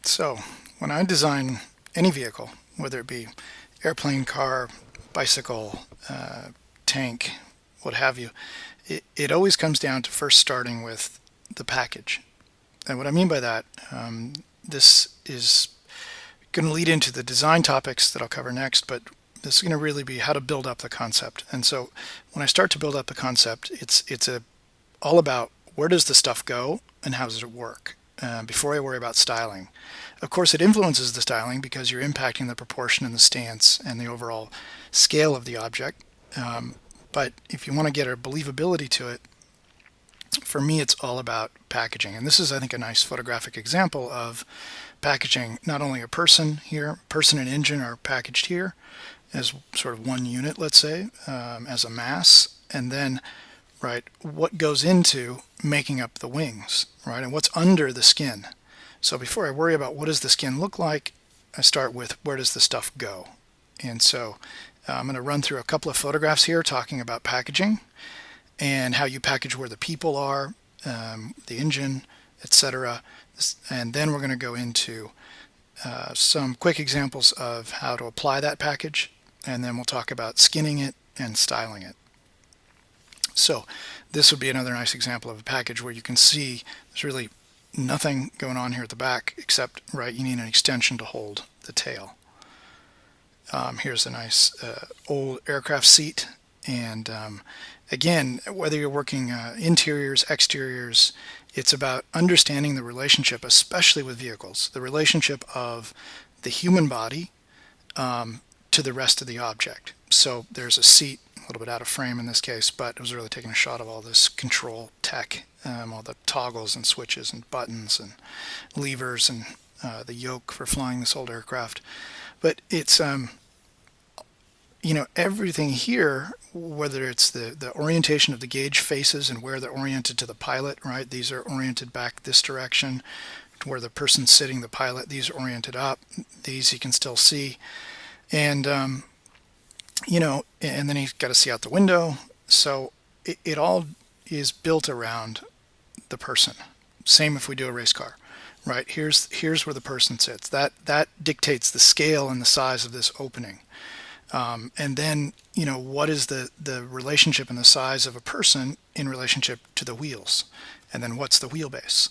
So when I design any vehicle, whether it be airplane, car, bicycle, tank, what have you, it always comes down to first starting with the package. And what I mean by that, this is going to lead into the design topics that I'll cover next, but this is going to really be how to build up the concept. And so when I start to build up the concept, it's all about where does the stuff go and how does it work before I worry about styling. Of course, it influences the styling because you're impacting the proportion and the stance and the overall scale of the object. But if you want to get a believability to it, for me, it's all about packaging. And this is, I think, a nice photographic example of packaging not only a person here, person and engine are packaged here as sort of one unit, let's say, as a mass, and then, right, what goes into making up the wings, right, and what's under the skin. So before I worry about what does the skin look like, I start with where does the stuff go. And so I'm going to run through a couple of photographs here talking about packaging and how you package where the people are, the engine, etc. And then we're going to go into some quick examples of how to apply that package, and then we'll talk about skinning it and styling it. So this would be another nice example of a package where you can see there's really nothing going on here at the back except, right, you need an extension to hold the tail. Here's a nice old aircraft seat, and again, whether you're working interiors, exteriors, it's about understanding the relationship, especially with vehicles, the relationship of the human body to the rest of the object. So there's a seat, a little bit out of frame in this case, but it was really taking a shot of all this control tech, all the toggles and switches and buttons and levers and the yoke for flying this old aircraft. But it's everything here, whether it's the orientation of the gauge faces and where they're oriented to the pilot, right? These are oriented back this direction to where the person's sitting, the pilot. These are oriented up. These you can still see. And, and then you've got to see out the window. So it all is built around the person. Same if we do a race car, right? Here's where the person sits. That dictates the scale and the size of this opening. And then, what is the relationship and the size of a person in relationship to the wheels? And then what's the wheelbase?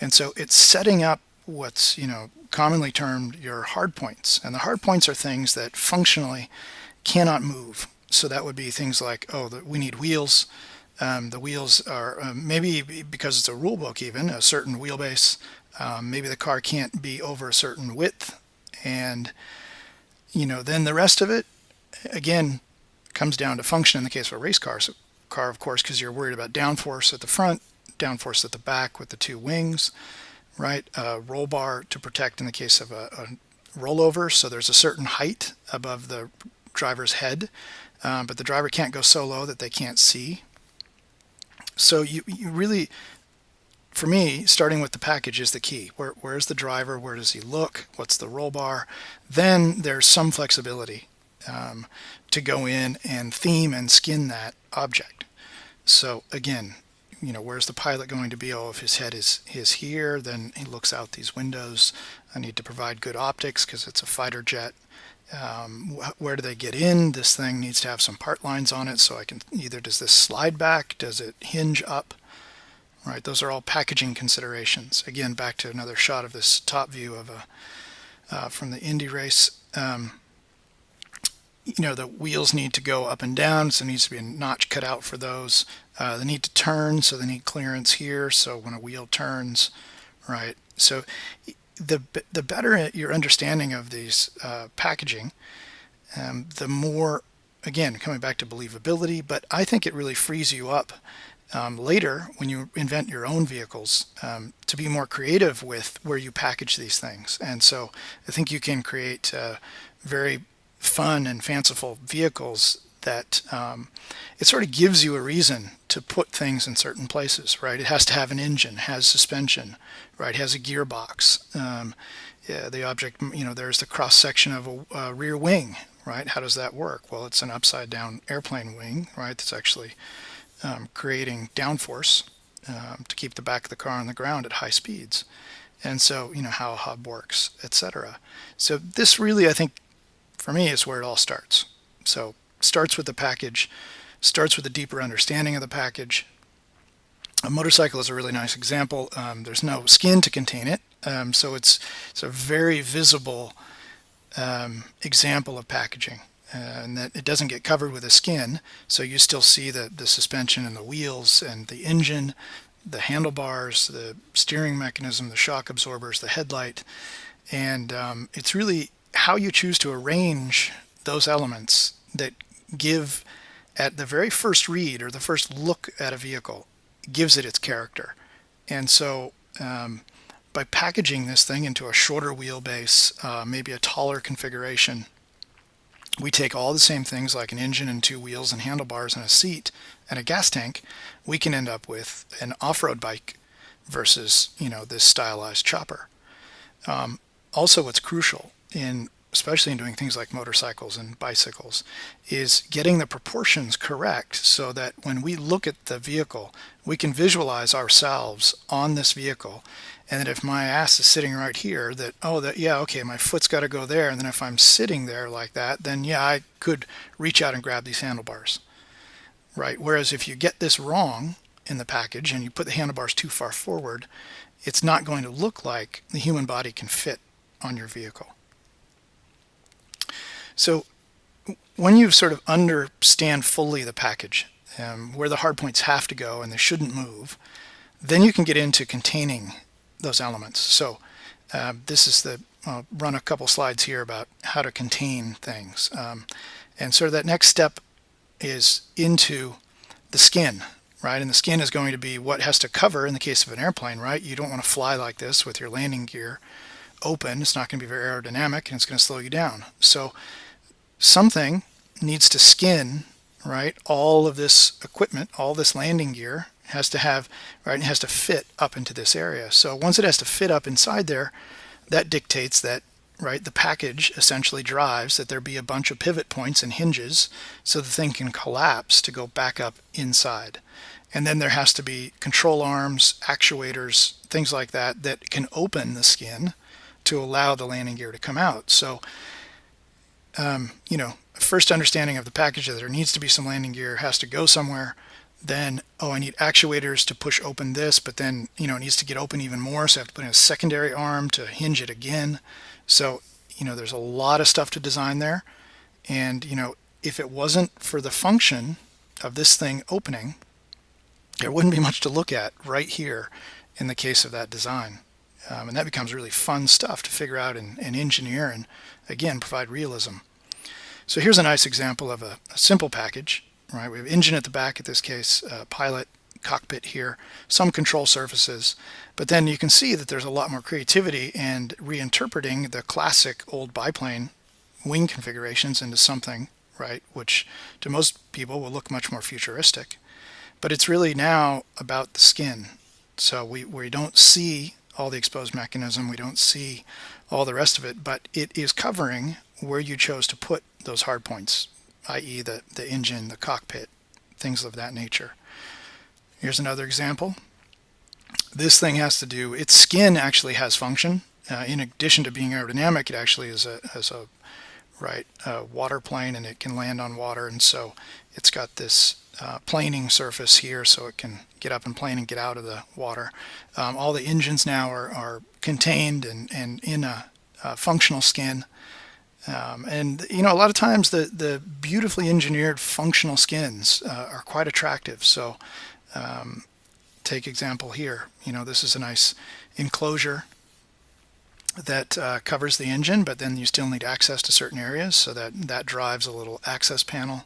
And so it's setting up what's, commonly termed your hard points. And the hard points are things that functionally cannot move. So that would be things like, we need wheels. The wheels are maybe because it's a rule book even, a certain wheelbase. Maybe the car can't be over a certain width. And, then the rest of it, again, comes down to function in the case of a race car. So car, of course, because you're worried about downforce at the front, downforce at the back with the two wings, right? Roll bar to protect in the case of a rollover. So there's a certain height above the driver's head, but the driver can't go so low that they can't see. So you really, for me, starting with the package is the key. Where's the driver? Where does he look? What's the roll bar? Then there's some flexibility to go in and theme and skin that object. So again, where's the pilot going to be? If his head is here, then he looks out these windows. I need to provide good optics because it's a fighter jet. Where do they get in? This thing needs to have some part lines on it, so I can either, does this slide back? Does it hinge up? Right, those are all packaging considerations. Again, back to another shot of this top view of from the Indy race. The wheels need to go up and down, so there needs to be a notch cut out for those. They need to turn, so they need clearance here, so when a wheel turns, right? So the better your understanding of these packaging, the more, again, coming back to believability, but I think it really frees you up later when you invent your own vehicles to be more creative with where you package these things. And so I think you can create very fun and fanciful vehicles that it sort of gives you a reason to put things in certain places, right? It has to have an engine, has suspension, right? Has a gearbox. The object, there's the cross section of a rear wing, right? How does that work? Well, it's an upside down airplane wing, right? That's actually creating downforce to keep the back of the car on the ground at high speeds. and so how a hub works, etc. So this really, I think, for me, is where it all starts. So starts with the package, starts with a deeper understanding of the package. A motorcycle is a really nice example. There's no skin to contain it, so it's a very visible example of packaging, and that it doesn't get covered with a skin, so you still see the suspension and the wheels and the engine, the handlebars, the steering mechanism, the shock absorbers, the headlight, and it's really how you choose to arrange those elements that give, at the very first read or the first look at a vehicle, gives it its character. And so by packaging this thing into a shorter wheelbase, maybe a taller configuration, we take all the same things like an engine and two wheels and handlebars and a seat and a gas tank, we can end up with an off-road bike versus this stylized chopper. Also, what's crucial especially in doing things like motorcycles and bicycles, is getting the proportions correct so that when we look at the vehicle, we can visualize ourselves on this vehicle. And that if my ass is sitting right here, okay, my foot's got to go there. And then if I'm sitting there like that, then I could reach out and grab these handlebars, right? Whereas if you get this wrong in the package and you put the handlebars too far forward, it's not going to look like the human body can fit on your vehicle. So when you sort of understand fully the package, where the hard points have to go and they shouldn't move, then you can get into containing those elements. So this is I'll run a couple slides here about how to contain things. And sort of that next step is into the skin, right? And the skin is going to be what has to cover in the case of an airplane, right? You don't want to fly like this with your landing gear open. It's not going to be very aerodynamic and it's going to slow you down. So something needs to skin, right? All of this equipment, all this landing gear has to have, right, and has to fit up into this area. So once it has to fit up inside there, that dictates that, right, the package essentially drives that there be a bunch of pivot points and hinges so the thing can collapse to go back up inside. And then there has to be control arms, actuators, things like that that can open the skin to allow the landing gear to come out. So first understanding of the package that there needs to be some landing gear, has to go somewhere. Then, I need actuators to push open this, but then, it needs to get open even more. So I have to put in a secondary arm to hinge it again. So, there's a lot of stuff to design there. And, if it wasn't for the function of this thing opening, there wouldn't be much to look at right here in the case of that design. And that becomes really fun stuff to figure out and engineer and, again, provide realism. So here's a nice example of a simple package, right? We have engine at the back, in this case, pilot, cockpit here, some control surfaces. But then you can see that there's a lot more creativity and reinterpreting the classic old biplane wing configurations into something, right, which to most people will look much more futuristic. But it's really now about the skin. So we don't see all the exposed mechanism, we don't see all the rest of it, but it is covering where you chose to put those hard points, i.e. the engine, the cockpit, things of that nature. Here's another example. This thing has to do, its skin actually has function. In addition to being aerodynamic, it actually has a water plane, and it can land on water, and so it's got this planing surface here so it can get up and plane and get out of the water. All the engines now are contained and in a functional skin. And a lot of times the beautifully engineered functional skins are quite attractive. So take example here. This is a nice enclosure that covers the engine, but then you still need access to certain areas, so that drives a little access panel.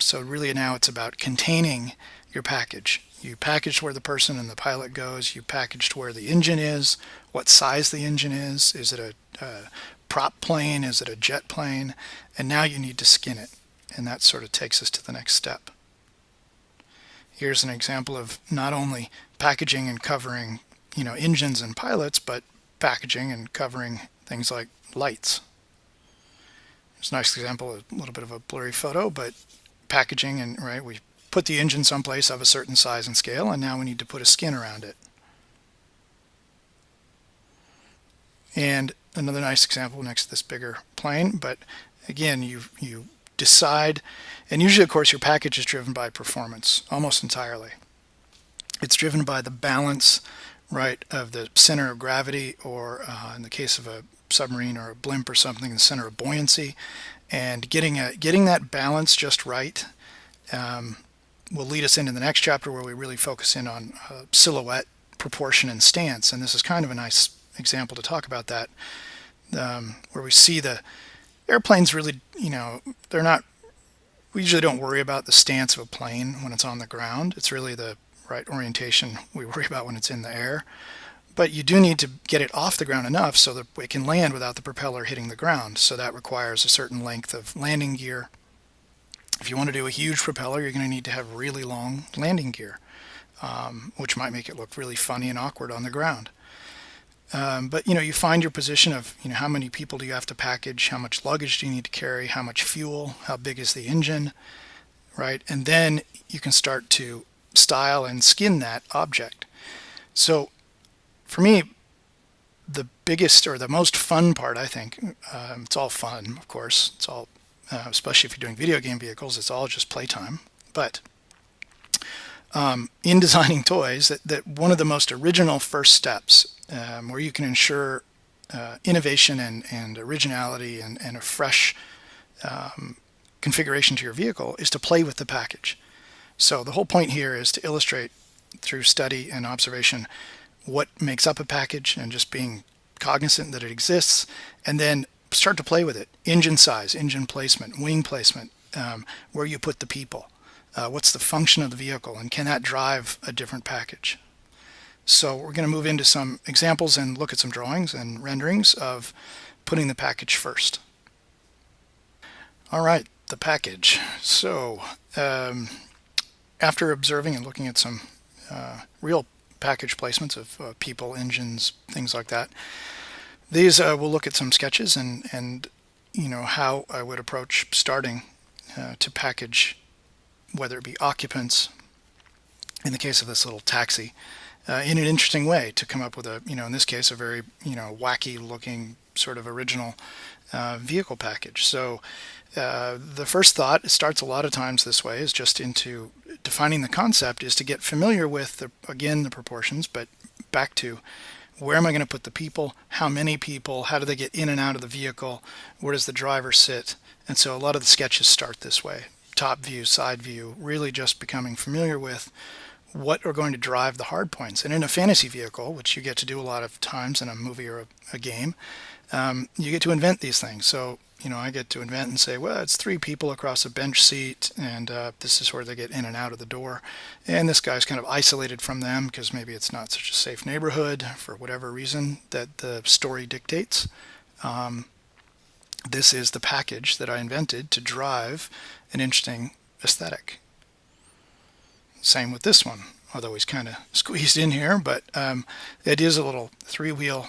So really now it's about containing your package. You packaged where the person and the pilot goes. You packaged where the engine is, what size the engine is. Is it a prop plane? Is it a jet plane? And now you need to skin it. And that sort of takes us to the next step. Here's an example of not only packaging and covering, engines and pilots, but packaging and covering things like lights. It's a nice example, a little bit of a blurry photo, but packaging, and right, we put the engine someplace of a certain size and scale, and now we need to put a skin around it. And another nice example next to this bigger plane, but again, you decide, and usually, of course, your package is driven by performance almost entirely. It's driven by the balance, right, of the center of gravity, or in the case of a submarine or a blimp or something, the center of buoyancy, and getting that balance just right will lead us into the next chapter where we really focus in on silhouette, proportion, and stance. And this is kind of a nice example to talk about that, where we see the airplanes really, they're not, we usually don't worry about the stance of a plane when it's on the ground. It's really the right orientation we worry about when it's in the air. But you do need to get it off the ground enough so that it can land without the propeller hitting the ground. So that requires a certain length of landing gear. If you want to do a huge propeller, you're going to need to have really long landing gear, which might make it look really funny and awkward on the ground. But you find your position of how many people do you have to package, how much luggage do you need to carry, how much fuel, how big is the engine, right? And then you can start to style and skin that object. So for me, the biggest or the most fun part, I think, it's all fun, of course. It's all, especially if you're doing video game vehicles, it's all just playtime. But in designing toys, that one of the most original first steps, where you can ensure innovation and originality and a fresh configuration to your vehicle, is to play with the package. So the whole point here is to illustrate through study and observation what makes up a package and just being cognizant that it exists, and then start to play with it. Engine size, engine placement, wing placement, where you put the people, what's the function of the vehicle, and can that drive a different package? So we're going to move into some examples and look at some drawings and renderings of putting the package first. All right, the package. So after observing and looking at some real package placements of people, engines, things like that, these we'll look at some sketches and how I would approach starting to package, whether it be occupants, in the case of this little taxi, in an interesting way to come up with in this case, a very, wacky looking sort of original vehicle package. So the first thought, it starts a lot of times this way, is just into defining the concept, is to get familiar with, the proportions, but back to where am I going to put the people, how many people, how do they get in and out of the vehicle, where does the driver sit? And so a lot of the sketches start this way. Top view, side view, really just becoming familiar with what are going to drive the hard points. And in a fantasy vehicle, which you get to do a lot of times in a movie or a game, you get to invent these things. So, I get to invent and say, well, it's 3 people across a bench seat, and this is where they get in and out of the door. And this guy's kind of isolated from them because maybe it's not such a safe neighborhood for whatever reason that the story dictates. This is the package that I invented to drive an interesting aesthetic. Same with this one, although he's kind of squeezed in here, but the idea is a little 3-wheel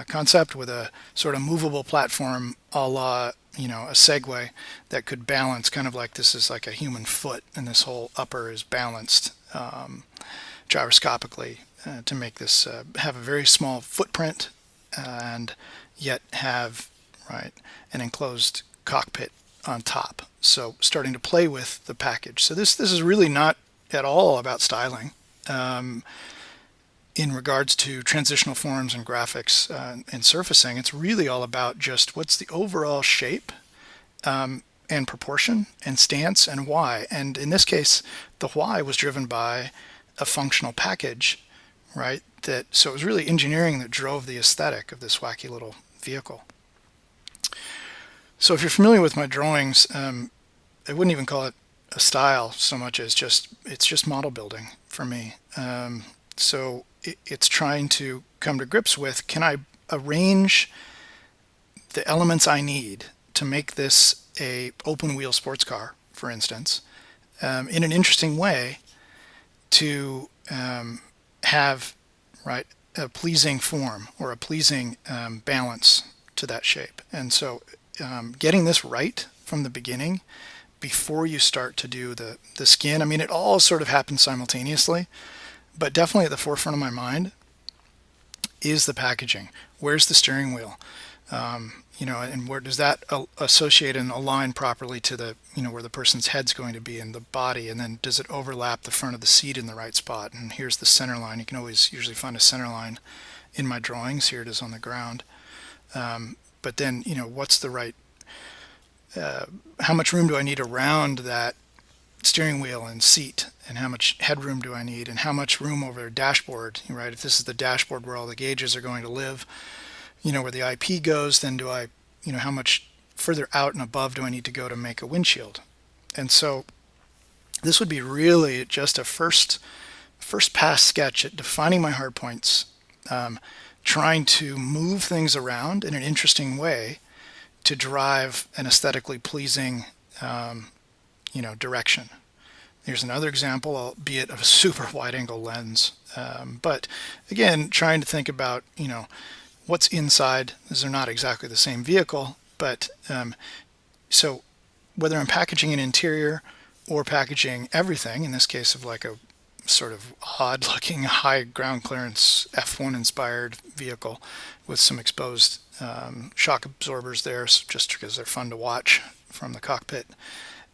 concept with a sort of movable platform a la, a Segway that could balance, kind of like this is like a human foot, and this whole upper is balanced gyroscopically to make this have a very small footprint and yet have, right, an enclosed cockpit on top. So starting to play with the package. So this is really not at all about styling. In regards to transitional forms and graphics and surfacing, it's really all about just what's the overall shape and proportion and stance and why. And in this case, the why was driven by a functional package, right? So it was really engineering that drove the aesthetic of this wacky little vehicle. So if you're familiar with my drawings, I wouldn't even call it a style so much as it's just model building for me. So it's trying to come to grips with, can I arrange the elements I need to make this a open wheel sports car, for instance, in an interesting way to have, right, a pleasing form or a pleasing balance to that shape. And so getting this right from the beginning before you start to do the skin, I mean, it all sort of happens simultaneously, but definitely at the forefront of my mind is the packaging? Where's the steering wheel? And where does that associate and align properly to the, where the person's head's going to be in the body? And then does it overlap the front of the seat in the right spot? And here's the center line. You can always usually find a center line in my drawings. Here it is on the ground. But then, what's the right, how much room do I need around that steering wheel and seat, and how much headroom do I need, and how much room over the dashboard, right? If this is the dashboard where all the gauges are going to live, where the IP goes, then do I, how much further out and above do I need to go to make a windshield? And so this would be really just a first pass sketch at defining my hard points, trying to move things around in an interesting way to drive an aesthetically pleasing direction. Here's another example, albeit of a super wide angle lens. But again, trying to think about, what's inside. These are not exactly the same vehicle, but so whether I'm packaging an interior or packaging everything, in this case of like a sort of odd looking high ground clearance F1 inspired vehicle with some exposed shock absorbers there, just because they're fun to watch from the cockpit.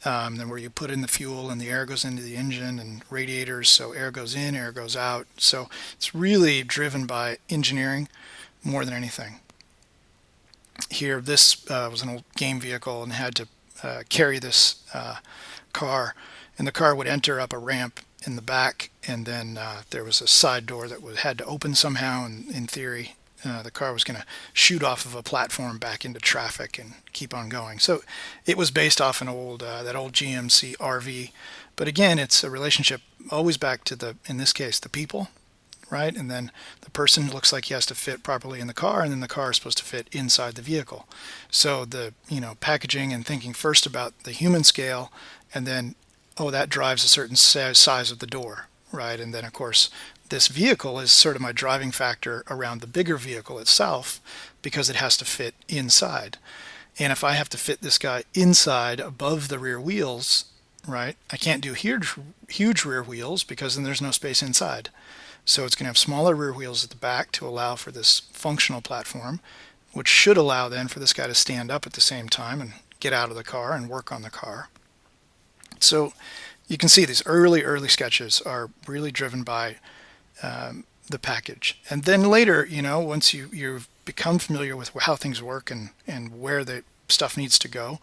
Then where you put in the fuel and the air goes into the engine, and radiators, so air goes in, air goes out. So it's really driven by engineering more than anything. Here, this was an old game vehicle and had to carry this car, and the car would enter up a ramp in the back, and then there was a side door that had to open somehow, and in theory the car was going to shoot off of a platform back into traffic and keep on going. So it was based off an old that old GMC RV, but again, it's a relationship always back to in this case, the people, right? And then the person looks like he has to fit properly in the car, and then the car is supposed to fit inside the vehicle. So the packaging and thinking first about the human scale, and then that drives a certain size of the door, right? And then of course this vehicle is sort of my driving factor around the bigger vehicle itself, because it has to fit inside. And if I have to fit this guy inside above the rear wheels, right, I can't do huge rear wheels, because then there's no space inside. So it's going to have smaller rear wheels at the back to allow for this functional platform, which should allow then for this guy to stand up at the same time and get out of the car and work on the car. So you can see these early sketches are really driven by the package. And then later, once you've become familiar with how things work and where the stuff needs to go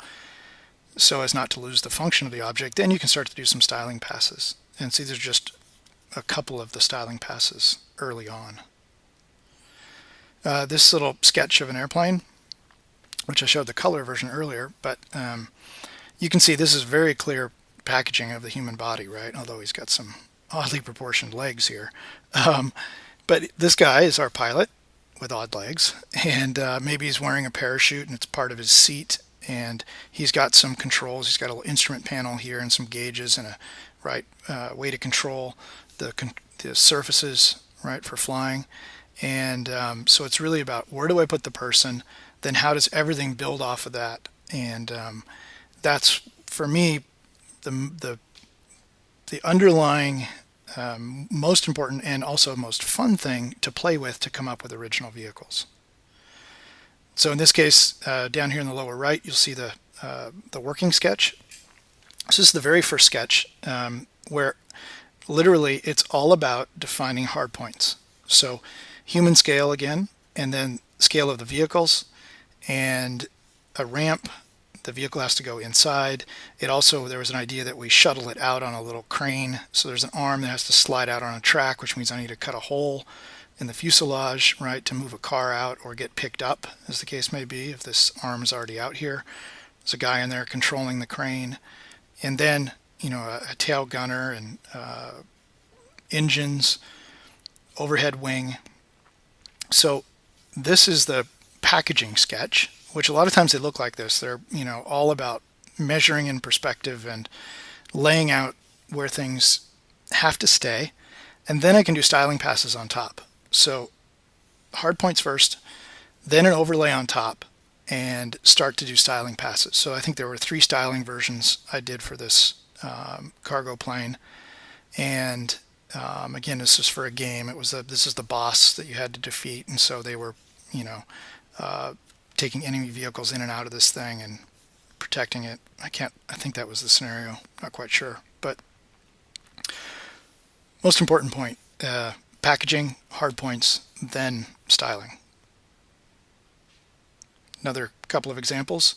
so as not to lose the function of the object, then you can start to do some styling passes. And see, there's just a couple of the styling passes early on. This little sketch of an airplane, which I showed the color version earlier, but you can see this is very clear packaging of the human body, right? Although he's got some oddly proportioned legs here. But this guy is our pilot with odd legs, and maybe he's wearing a parachute and it's part of his seat, and he's got some controls. He's got a little instrument panel here and some gauges and a way to control the surfaces, right, for flying. And so it's really about where do I put the person, then how does everything build off of that. And that's, for me, the underlying most important and also most fun thing to play with to come up with original vehicles. So in this case, down here in the lower right, you'll see the working sketch. So this is the very first sketch where literally it's all about defining hard points. So human scale again, and then scale of the vehicles, and a ramp. The vehicle has to go inside. There was an idea that we shuttle it out on a little crane. So there's an arm that has to slide out on a track, which means I need to cut a hole in the fuselage, right, to move a car out or get picked up, as the case may be, if this arm is already out here. There's a guy in there controlling the crane. And then, a tail gunner and engines, overhead wing. So this is the packaging sketch, which a lot of times they look like this. They're, all about measuring in perspective and laying out where things have to stay. And then I can do styling passes on top. So hard points first, then an overlay on top, and start to do styling passes. So I think there were 3 styling versions I did for this cargo plane. And Again, this is for a game. This is the boss that you had to defeat, and so they were, you know, taking enemy vehicles in and out of this thing and protecting it. I think that was the scenario. Not quite sure, but most important point: packaging, hard points, then styling. Another couple of examples.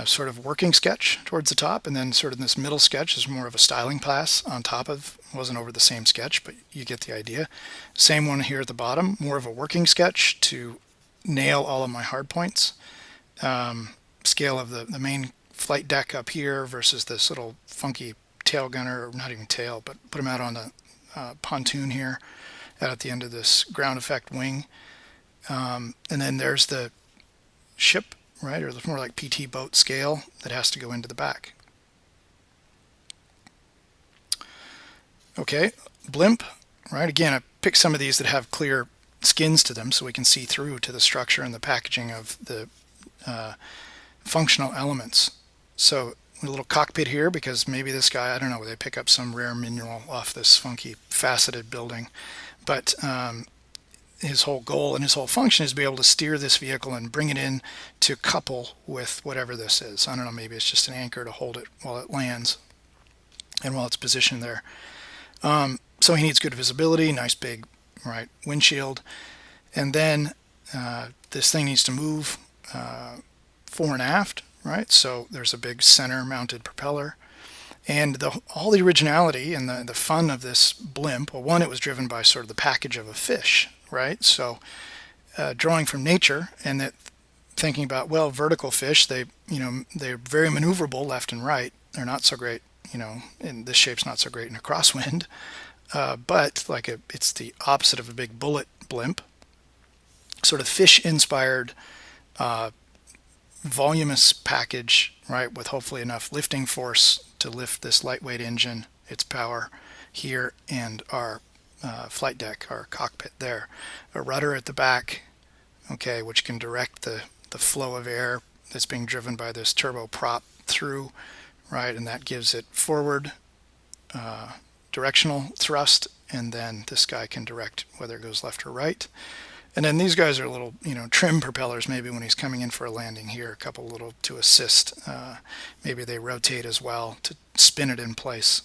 Sort of working sketch towards the top, and then sort of this middle sketch is more of a styling pass on top of, wasn't over the same sketch, but you get the idea. Same one here at the bottom, more of a working sketch to nail all of my hard points. Scale of the main flight deck up here versus this little funky tail gunner, or not even tail, but put them out on the pontoon here out at the end of this ground effect wing. And then there's the ship, right, or more like PT boat scale that has to go into the back. Okay, blimp, right, again, I picked some of these that have clear skins to them so we can see through to the structure and the packaging of the functional elements. So a little cockpit here, because maybe this guy, I don't know, they pick up some rare mineral off this funky faceted building, but his whole goal and his whole function is to be able to steer this vehicle and bring it in to couple with whatever this is. I don't know, maybe it's just an anchor to hold it while it lands and while it's positioned there. So he needs good visibility, nice big, right, windshield, and then this thing needs to move fore and aft, right? So there's a big center mounted propeller. And all the originality and the fun of this blimp, well, one, it was driven by sort of the package of a fish, right? So drawing from nature, and that thinking about, well, vertical fish, they're very maneuverable left and right. They're not so great, and this shape's not so great in a crosswind, but it's the opposite of a big bullet blimp. Sort of fish-inspired, voluminous package, right, with hopefully enough lifting force to lift this lightweight engine, its power here, and our flight deck, our cockpit there. A rudder at the back, okay, which can direct the flow of air that's being driven by this turbo prop through, right, and that gives it forward directional thrust, and then this guy can direct whether it goes left or right. And then these guys are little, trim propellers maybe when he's coming in for a landing here, a couple little to assist. Maybe they rotate as well to spin it in place.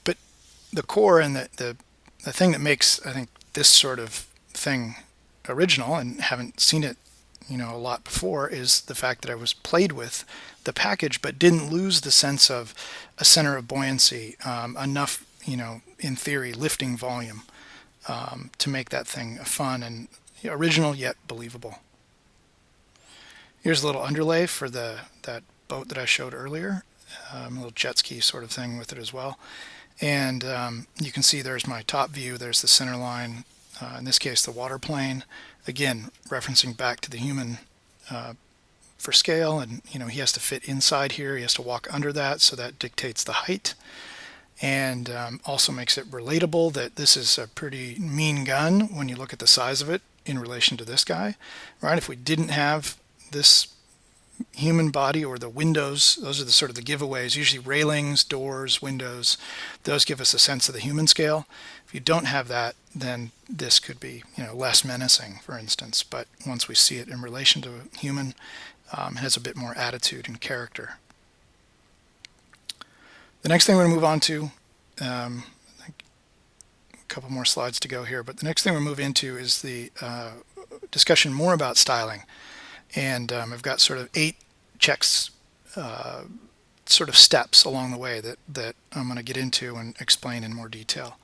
But the core and the thing that makes, I think, this sort of thing original, and haven't seen it, a lot before, is the fact that I was played with the package but didn't lose the sense of a center of buoyancy, enough, in theory, lifting volume. To make that thing fun and original yet believable. Here's a little underlay for that boat that I showed earlier, a little jet ski sort of thing with it as well. And you can see there's my top view, there's the center line, in this case the water plane, again referencing back to the human for scale, and he has to fit inside here, he has to walk under that, so that dictates the height. And also makes it relatable that this is a pretty mean gun when you look at the size of it in relation to this guy, right? If we didn't have this human body or the windows, those are the sort of the giveaways, usually railings, doors, windows, those give us a sense of the human scale. If you don't have that, then this could be, less menacing, for instance. But once we see it in relation to a human, it has a bit more attitude and character. The next thing we're going to move on to, I think a couple more slides to go here, but the next thing we'll move into is the discussion more about styling. And I've got sort of 8 checks, sort of steps along the way that I'm going to get into and explain in more detail.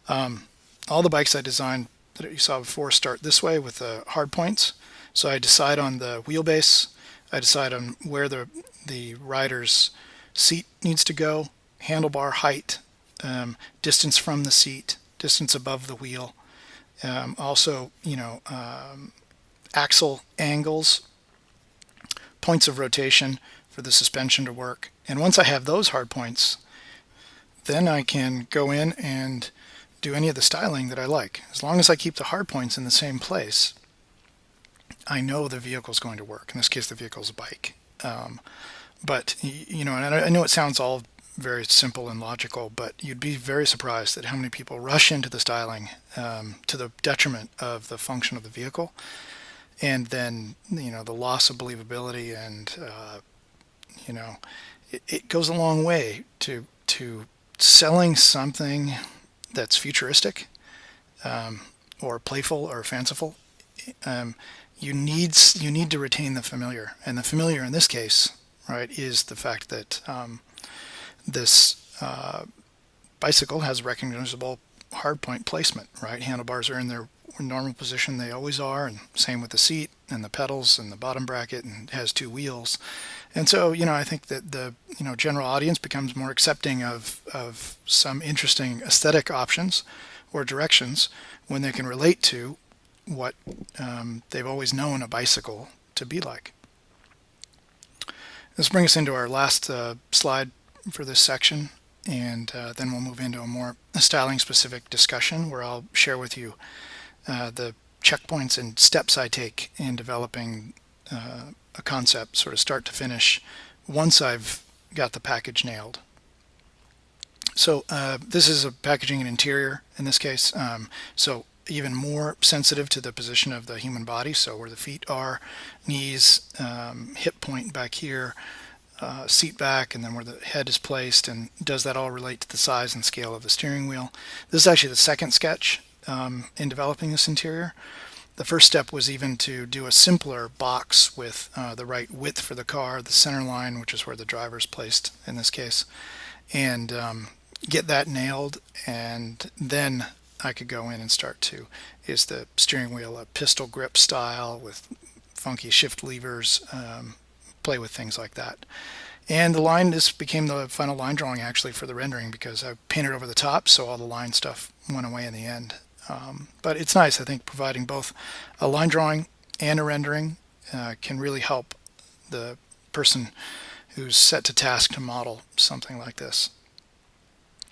All the bikes I designed that you saw before start this way with the hard points. So I decide on the wheelbase, I decide on where the rider's seat needs to go, handlebar height, distance from the seat, distance above the wheel, also axle angles, points of rotation for the suspension to work. And once I have those hard points, then I can go in and do any of the styling that I like. As long as I keep the hard points in the same place, I know the vehicle is going to work. In this case, the vehicle is a bike. But and I know it sounds all very simple and logical, but you'd be very surprised at how many people rush into the styling to the detriment of the function of the vehicle, and then the loss of believability, and it goes a long way to selling something that's futuristic, or playful or fanciful. You need to retain the familiar, and the familiar in this case, right, is the fact that this bicycle has recognizable hardpoint placement, right? Handlebars are in their normal position, they always are, and same with the seat and the pedals and the bottom bracket, and has two wheels. And so, I think that the general audience becomes more accepting of some interesting aesthetic options or directions when they can relate to what they've always known a bicycle to be like. This brings us into our last slide for this section, and then we'll move into a more styling specific discussion where I'll share with you the checkpoints and steps I take in developing a concept, sort of start to finish, once I've got the package nailed. So this is a packaging and interior in this case, so even more sensitive to the position of the human body, so where the feet are, knees, hip point back here, seat back, and then where the head is placed, and does that all relate to the size and scale of the steering wheel. This is actually the second sketch in developing this interior. The first step was even to do a simpler box with the right width for the car, the center line, which is where the driver's placed in this case, and get that nailed, and then I could go in and start to, is the steering wheel a pistol grip style with funky shift levers, play with things like that. And the line, this became the final line drawing actually for the rendering, because I painted over the top, so all the line stuff went away in the end. But it's nice, I think, providing both a line drawing and a rendering can really help the person who's set to task to model something like this.